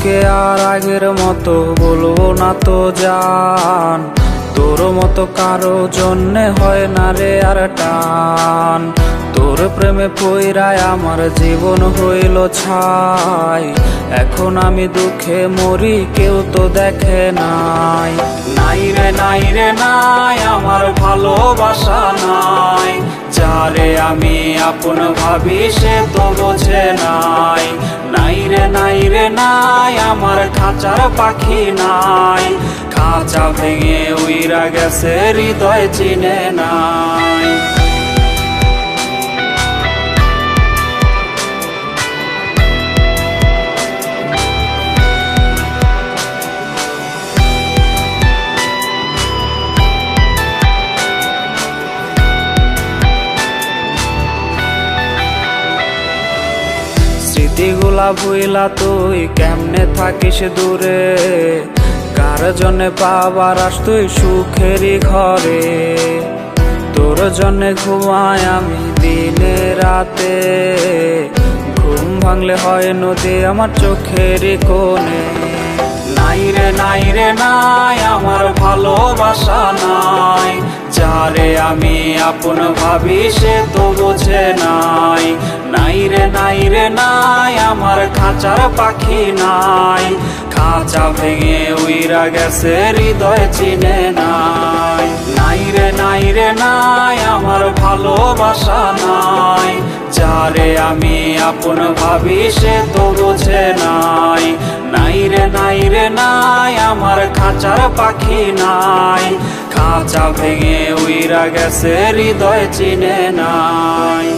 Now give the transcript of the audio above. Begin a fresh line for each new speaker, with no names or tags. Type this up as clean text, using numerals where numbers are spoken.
তোকে আর আগের মতো বলবো না তো জান, তোর মতো কারো জন্যে হয় না রে আর টান। তোর প্রেমে পইরায় আমার জীবন হইল ছাই, এখন আমি দুঃখে মরি কেউ তো দেখে নাই। নাই রে নাই রে নাই আমার ভালোবাসা নাই, যারে আমি আপন ভাবি সে তো বোঝে নাই। নাই রে নাই রে নাই আমার খাঁচার পাখি নাই, খাঁচা ভেঙে উইরা গেছে হৃদয় চিনে নাই। স্মৃতিগুলা ভুইলা তুই কেমনে থাকিস দূরে, কার জন্যে পাবার আস তুই সুখেরই ঘরে। তোর জন্যে ঘুমাই আমি দিনে রাতে, ঘুম ভাঙলে হয় নদী আমার চোখেরই কোণে। নাই রে নাই রে নাই আমার ভালোবাসা নাই, যারে আমি আপন ভাবি সে তো বোঝে নাই। নাই রে নাই রে নাই আমার খাঁচার পাখি নাই, খাঁচা ভেঙে উইরা গেছে হৃদয় চিনে নাই। নাই রে নাই রে নাই আমার ভালোবাসা নাই, যারে আমি আপন ভাবি সে তো বোঝে নাই। নাই রে নাই রে নাই আমার খাঁচার পাখি নাই, খাঁচা ভেঙে উইরা গেছে হৃদয় চিনে নাই।